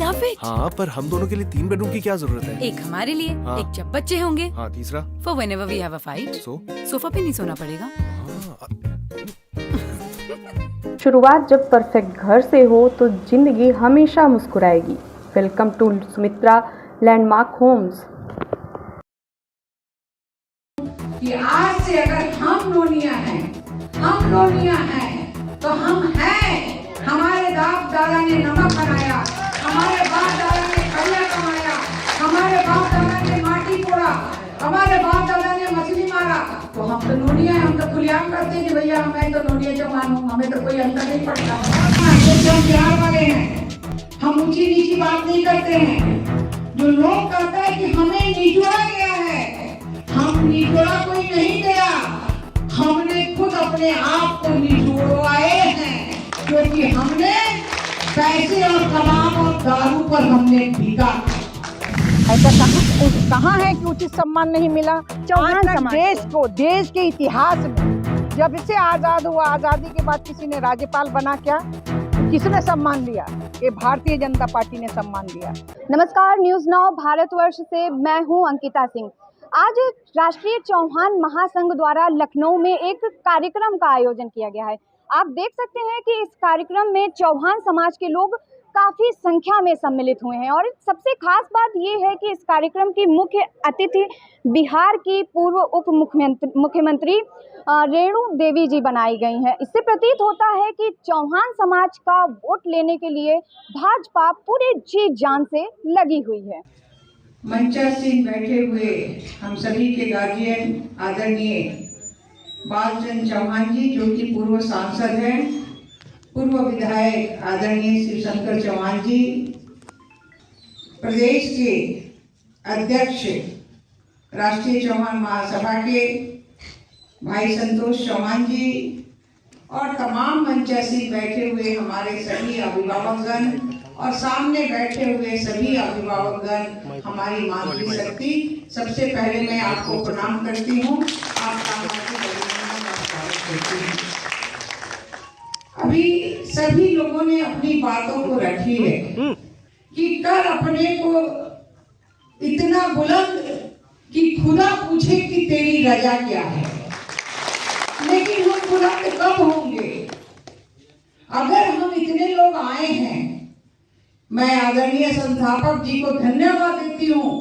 Love it. हाँ, पर हम दोनों के लिए 3 बेडरूम की क्या जरूरत है? एक हमारे लिए, हाँ। एक जब बच्चे होंगे, हाँ, तीसरा for whenever we have a fight. Sofa पे नहीं सोना पड़ेगा। शुरुआत जब परफेक्ट घर से हो तो जिंदगी हमेशा मुस्कुराएगी। Welcome to Sumitra Landmark Homes. कि आज से अगर हम लोनिया हैं तो हम हैं। हमारे बाप दादा ने नमक बनाया, हमारे बाप दादा ने खड़िया कमाया, हमारे बाप दादा ने माटी कोड़ा, हमारे बाप दादा ने मछली मारा। तो हम तो नोनिया हैं, हम तो खुलेआम करते हैं कि भैया हमें तो नोनिया जवान हूँ, हमें तो कोई अंतर नहीं पड़ता। हम बिहार वाले हैं, हम ऊंची नीची बात नहीं करते हैं। जो लोग कहते हैं कि हमें निचोड़ा गया है, हम निचोड़ा कोई नहीं गया, हमने खुद अपने आप को निचोड़वाए हैं, क्योंकि हमने पैसे और कबाब और दारू पर हमने बिका। ऐसा कहाँ है कि उचित सम्मान नहीं मिला? आज तक देश को, देश के इतिहास में जब से आजाद हुआ, आजादी के बाद किसी ने राज्यपाल बना क्या? किसने सम्मान लिया? ये भारतीय जनता पार्टी ने सम्मान दिया। नमस्कार, न्यूज़ नाउ भारतवर्ष से मैं हूं अंकिता सिंह। आज राष्ट्रीय चौहान महासंघ द्वारा लखनऊ में एक कार्यक्रम का आयोजन किया गया है। आप देख सकते हैं कि इस कार्यक्रम में चौहान समाज के लोग काफ़ी संख्या में सम्मिलित हुए हैं और सबसे खास बात ये है कि इस कार्यक्रम की मुख्य अतिथि बिहार की पूर्व उप मुख्यमंत्री रेणु देवी जी बनाई गई हैं। इससे प्रतीत होता है कि चौहान समाज का वोट लेने के लिए भाजपा पूरे जी जान से लगी हुई है। मंचासीन बैठे हुए हम सभी के गार्जियन आदरणीय बालचंद चौहान जी, जो कि पूर्व सांसद हैं, पूर्व विधायक आदरणीय शिवशंकर चौहान जी, प्रदेश के अध्यक्ष राष्ट्रीय चौहान महासभा के भाई संतोष चौहान जी और तमाम मंचासीन बैठे हुए हमारे सभी अभिभावकगण और सामने बैठे हुए सभी अभिभावकगण, हमारी मातृ शक्ति, सबसे पहले मैं आपको प्रणाम करती हूँ। अभी सभी लोगों ने अपनी बातों को रखी है कि कर अपने को इतना बुलंद कि खुदा पूछे कि तेरी रजा क्या है। लेकिन हम बुलंद कब होंगे? अगर हम इतने लोग आए हैं, मैं आदरणीय संस्थापक जी को धन्यवाद देती हूँ।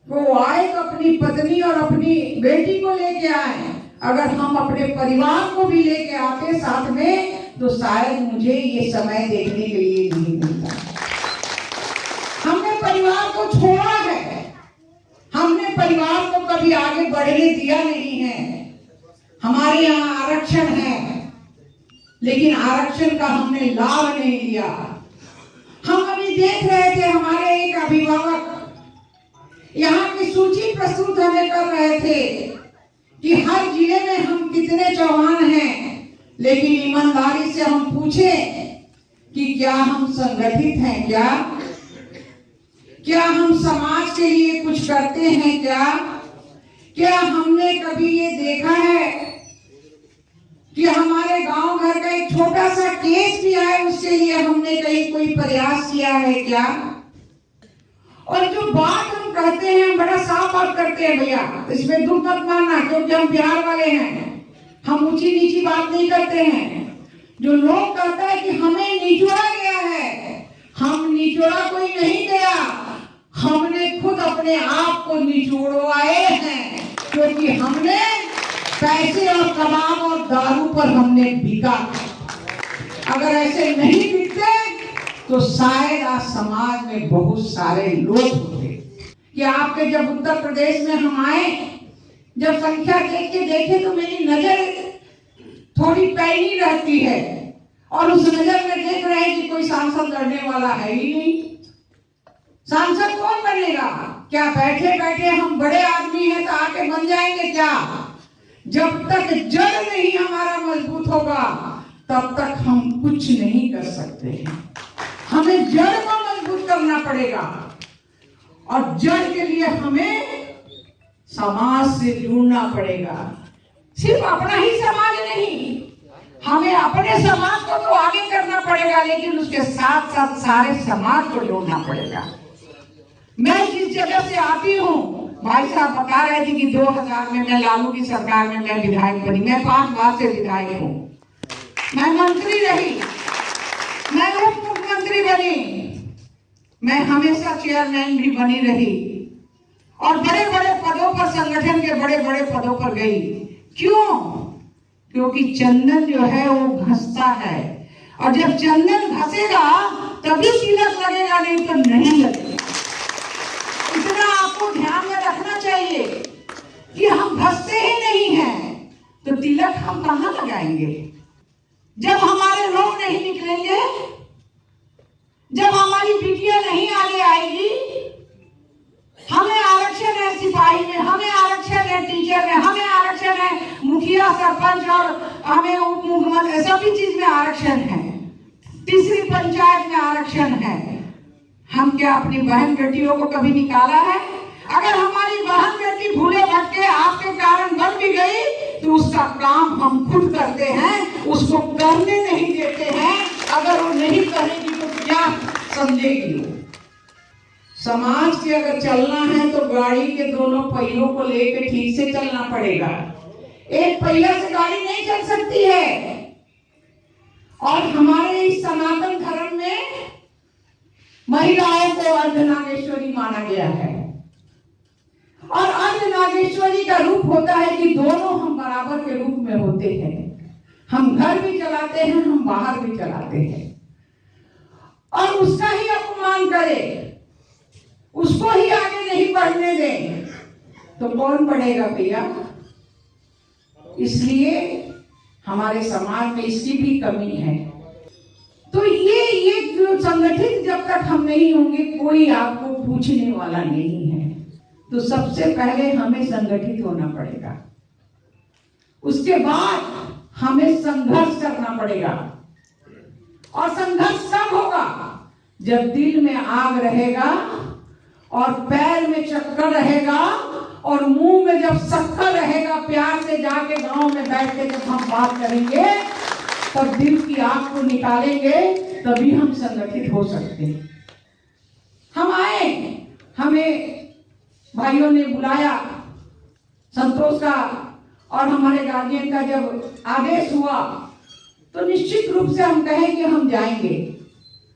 वो आए तो अपनी पत्नी और अपनी बेटी को लेके आए। अगर हम अपने परिवार को भी लेके आते साथ में, तो शायद मुझे ये समय देखने के लिए नहीं मिलता। हमने परिवार को छोड़ा है, हमने परिवार को कभी आगे बढ़ने दिया नहीं है। हमारे यहाँ आरक्षण है, लेकिन आरक्षण का हमने लाभ नहीं लिया। हम अभी देख रहे थे, हमारे एक अभिभावक यहाँ की सूची प्रस्तुत हमें कर रहे थे कि हर जिले में हम कितने चौहान हैं, लेकिन ईमानदारी से हम पूछे कि क्या हम संगठित हैं? क्या हम समाज के लिए कुछ करते हैं? क्या हमने कभी ये देखा है कि हमारे गांव घर का एक छोटा सा केस भी आए, उसके लिए हमने कहीं कोई प्रयास किया है क्या? और जो बात हम कहते हैं, बड़ा साफ बात करते हैं भैया, इसमें दुख मत मानना, क्योंकि हम बिहार वाले हैं, हम ऊंची नीची बात नहीं करते हैं। जो लोग कहते हैं कि हमें निचोड़ा गया है, हम निचोड़ा कोई नहीं गया, हमने खुद अपने आप को निचोड़वाए हैं, क्योंकि हमने पैसे और कबाब और दारू पर हमने बिका। अगर ऐसे नहीं बिकते तो शायद आज समाज में बहुत सारे लोग होते कि आपके जब उत्तर प्रदेश में हम आए, जब संख्या देख के देखे तो मेरी नजर थोड़ी पैनी रहती है और उस नजर में देख रहे हैं कि कोई सांसद लड़ने वाला है ही नहीं। सांसद कौन बनेगा? क्या बैठे बैठे हम बड़े आदमी हैं तो आके बन जाएंगे क्या? जब तक जड़ नहीं हमारा मजबूत होगा तब तक हम कुछ नहीं कर सकते हैं। हमें जड़ को मजबूत करना पड़ेगा और जड़ के लिए हमें समाज से जुड़ना पड़ेगा। सिर्फ अपना ही समाज नहीं, हमें अपने समाज को तो आगे करना पड़ेगा, लेकिन उसके साथ साथ सारे समाज को जोड़ना पड़ेगा। मैं जिस जगह से आती हूँ, भाई साहब बता रहे थे कि 2000 में मैं लालू की सरकार में मैं विधायक बनी। मैं 5 बार से विधायक हूँ, मैं मंत्री रही, मैं उप मुख्यमंत्री बनी, मैं हमेशा चेयरमैन भी बनी रही और बड़े बड़े पदों पर, संगठन के बड़े बड़े पदों पर गई। क्यों? क्योंकि चंदन जो है वो घसता है, और जब चंदन घसेगा तभी तिलक लगेगा, नहीं तो नहीं लगेगा। इतना आपको ध्यान में रखना चाहिए कि हम घसते ही नहीं हैं तो तिलक हम कहाँ लगाएंगे? जब हमारे लोग नहीं निकलेंगे, जब हमारी बिटिया नहीं आगे आएगी, हमें आरक्षण है सिपाही में, हमें आरक्षण है टीचर में, हमें आरक्षण है मुखिया सरपंच और हमें उप मुख्यमंत्री, सभी चीज में आरक्षण है, तीसरी पंचायत में आरक्षण है। हम क्या अपनी बहन बेटियों को कभी निकाला है? अगर हमारी बहन बेटी भूले भटके आपके कारण बन भी गई तो उसका काम हम खुद करते हैं, उसको करने नहीं देते हैं। अगर वो नहीं करेगी तो क्या समझेगी? समाज के अगर चलना है तो गाड़ी के दोनों पहियों को लेकर ठीक से चलना पड़ेगा। एक पहिया से गाड़ी नहीं चल सकती है। और हमारे इस सनातन धर्म में महिलाओं को अर्धनागेश्वरी माना गया है, और अर्धनागेश्वरी का रूप होता है कि दोनों हम बराबर के रूप में होते हैं। हम घर भी चलाते हैं, हम बाहर भी चलाते हैं, और उसका ही अपमान करे, उसको ही आगे नहीं बढ़ने दें तो कौन बढ़ेगा भैया? इसलिए हमारे समाज में इसकी भी कमी है। तो ये जो संगठित जब तक हम नहीं होंगे, कोई आपको पूछने वाला नहीं है। तो सबसे पहले हमें संगठित होना पड़ेगा, उसके बाद हमें संघर्ष करना पड़ेगा। और संघर्ष तब होगा जब दिल में आग रहेगा और पैर में चक्कर रहेगा और मुंह में जब शक्कर रहेगा। प्यार से जाके गांव में बैठ के जब हम बात करेंगे, तब दिल की आग को निकालेंगे, तभी हम संगठित हो सकते हैं। हम आए, हमें भाइयों ने बुलाया, संतोष का और हमारे गार्जियन का जब आदेश हुआ तो निश्चित रूप से हम कहें कि हम जाएंगे।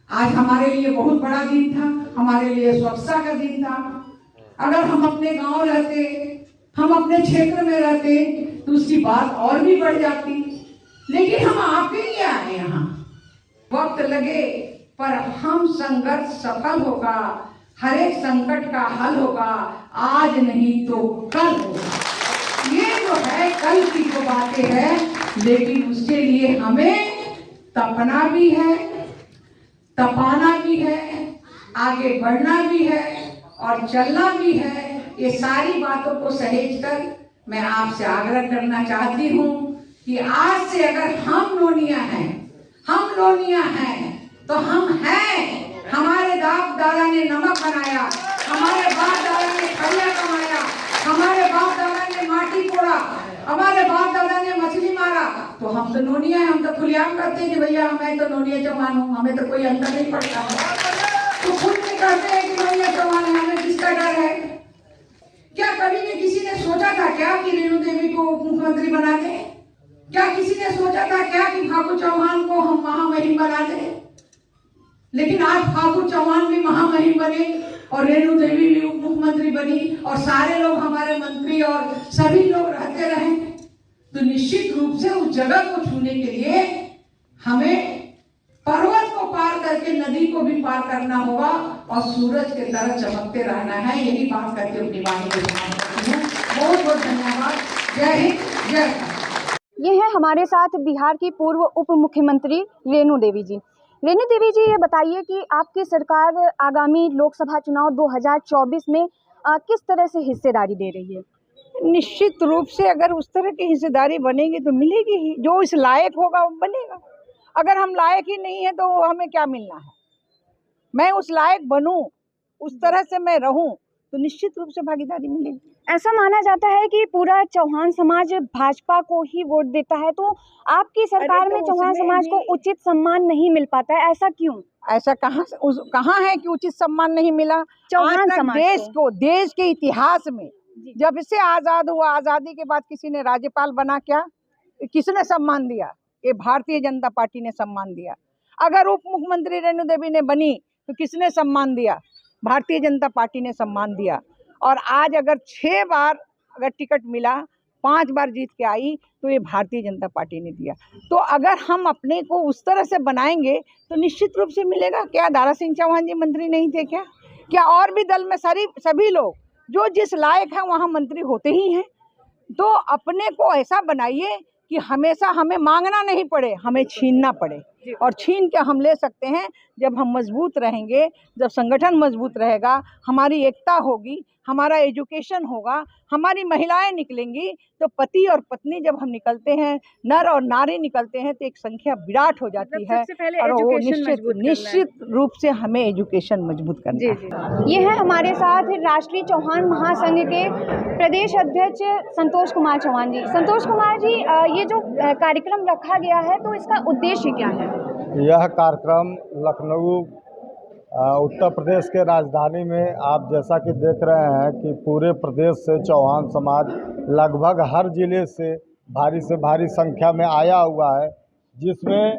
आज हमारे लिए बहुत बड़ा दिन था, हमारे लिए स्वच्छता का दिन था। अगर हम अपने गांव रहते, हम अपने क्षेत्र में रहते तो उसकी बात और भी बढ़ जाती, लेकिन हम आपके लिए आए यहाँ। वक्त लगे पर हम संघर्ष सफल होगा, हर एक संकट का हल होगा, आज नहीं तो कल होगा। ये जो है कल की जो बातें हैं, लेकिन उसके लिए हमें तपना भी है, तपाना भी है, आगे बढ़ना भी है और चलना भी है। ये सारी बातों को सहेजकर मैं आपसे आग्रह करना चाहती हूँ कि आज से अगर हम लोनिया हैं, हम लोनिया हैं तो हम हैं। हमारे बाप दादा ने नमक बनाया, हमारे बाप दादा ने खड़िया कमाया, हमारे बाप दादा ने माटी कोड़ा, हमारे बाप दादा ने मछली मारा, तो हम तो नोनिया है। हम तो खुलेआम करते हैं कि भैया मैं तो नोनिया चौहान हूँ, हमें तो कोई अंतर नहीं पड़ता है। तो खुद में कहते हैं कि नोनिया चौहान है, हमें किसका डर है? क्या कभी भी किसी ने सोचा था क्या कि रेणु देवी को उप मुख्यमंत्री बना दें? क्या किसी ने सोचा था क्या कि फागू चौहान को हम महामहिम बना दें? लेकिन आज फागू चौहान भी महामहिम बने और रेणु देवी भी उप मुख्यमंत्री बनी और सारे लोग हमारे मंत्री और सभी लोग रहते रहे। तो निश्चित रूप से उस जगह को छूने के लिए हमें पर्वत को पार करके नदी को भी पार करना होगा और सूरज की तरह चमकते रहना है। यही बात करके अपनी वाणी को समाप्त करती हूँ। बहुत बहुत धन्यवाद। जय हिंद, जय भारत। ये है हमारे साथ बिहार की पूर्व उप मुख्यमंत्री रेणु देवी जी। रेणु देवी जी, ये बताइए कि आपकी सरकार आगामी लोकसभा चुनाव 2024 में किस तरह से हिस्सेदारी दे रही है? निश्चित रूप से अगर उस तरह की हिस्सेदारी बनेगी तो मिलेगी ही। जो इस लायक होगा वो बनेगा। अगर हम लायक ही नहीं है तो हमें क्या मिलना है? मैं उस लायक बनूं, उस तरह से मैं रहूं, तो निश्चित रूप से भागीदारी मिलेगी। ऐसा माना जाता है कि पूरा चौहान समाज भाजपा को ही वोट देता है, तो आपकी सरकार तो में चौहान उसमें समाज को भी- उचित सम्मान नहीं मिल पाता है, ऐसा क्यों? ऐसा कहाँ है कि उचित सम्मान नहीं मिला? चौहान आज तक समाज देश के इतिहास में जब से आजाद हुआ, आजादी के बाद किसी ने राज्यपाल बना क्या? किसने सम्मान दिया? ये भारतीय जनता पार्टी ने सम्मान दिया। अगर उप मुख्यमंत्री रेणु देवी ने बनी तो किसने सम्मान दिया? भारतीय जनता पार्टी ने सम्मान दिया। और आज अगर 6 बार अगर टिकट मिला, 5 बार जीत के आई, तो ये भारतीय जनता पार्टी ने दिया। तो अगर हम अपने को उस तरह से बनाएंगे तो निश्चित रूप से मिलेगा। क्या दारा सिंह चौहान जी मंत्री नहीं थे क्या? क्या और भी दल में सभी लोग जो जिस लायक है वहाँ मंत्री होते ही हैं? तो अपने को ऐसा बनाइए कि हमेशा हमें मांगना नहीं पड़े, हमें छीनना पड़े। और छीन के हम ले सकते हैं जब हम मजबूत रहेंगे, जब संगठन मजबूत रहेगा, हमारी एकता होगी, हमारा एजुकेशन होगा, हमारी महिलाएं निकलेंगी। तो पति और पत्नी जब हम निकलते हैं, नर और नारी निकलते हैं, तो एक संख्या विराट हो जाती है। और वो निश्चित रूप से हमें एजुकेशन मजबूत करना है। ये है हमारे साथ राष्ट्रीय चौहान महासंघ के प्रदेश अध्यक्ष संतोष कुमार चौहान जी। संतोष कुमार जी, ये जो कार्यक्रम रखा गया है, तो इसका उद्देश्य क्या है? यह कार्यक्रम लखनऊ उत्तर प्रदेश के राजधानी में आप जैसा कि देख रहे हैं कि पूरे प्रदेश से चौहान समाज लगभग हर जिले से भारी संख्या में आया हुआ है, जिसमें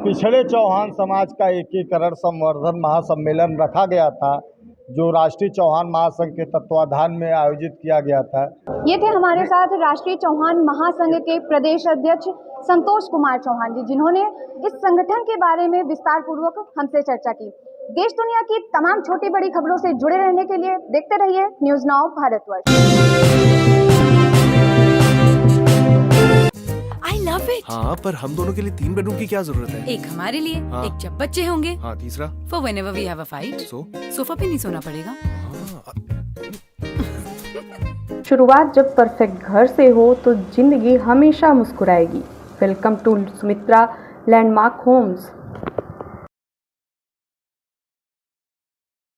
पिछड़े चौहान समाज का एकीकरण संवर्धन महासम्मेलन रखा गया था, जो राष्ट्रीय चौहान महासंघ के तत्वाधान में आयोजित किया गया था। ये थे हमारे साथ राष्ट्रीय चौहान महासंघ के प्रदेश अध्यक्ष संतोष कुमार चौहान जी, जिन्होंने इस संगठन के बारे में विस्तार पूर्वक हमसे चर्चा की। देश दुनिया की तमाम छोटी बड़ी खबरों से जुड़े रहने के लिए देखते रहिए news now Bharatvarsh. I love it. हाँ, पर हम दोनों के लिए 3 बेडरूम की क्या जरूरत है? एक हमारे लिए, हाँ। एक जब बच्चे होंगे, हाँ, तीसरा for whenever we have a fight. Sofa पे नहीं सोना पड़ेगा। शुरुआत जब परफेक्ट घर से हो तो जिंदगी हमेशा मुस्कुराएगी। Welcome to Sumitra Landmark Holmes.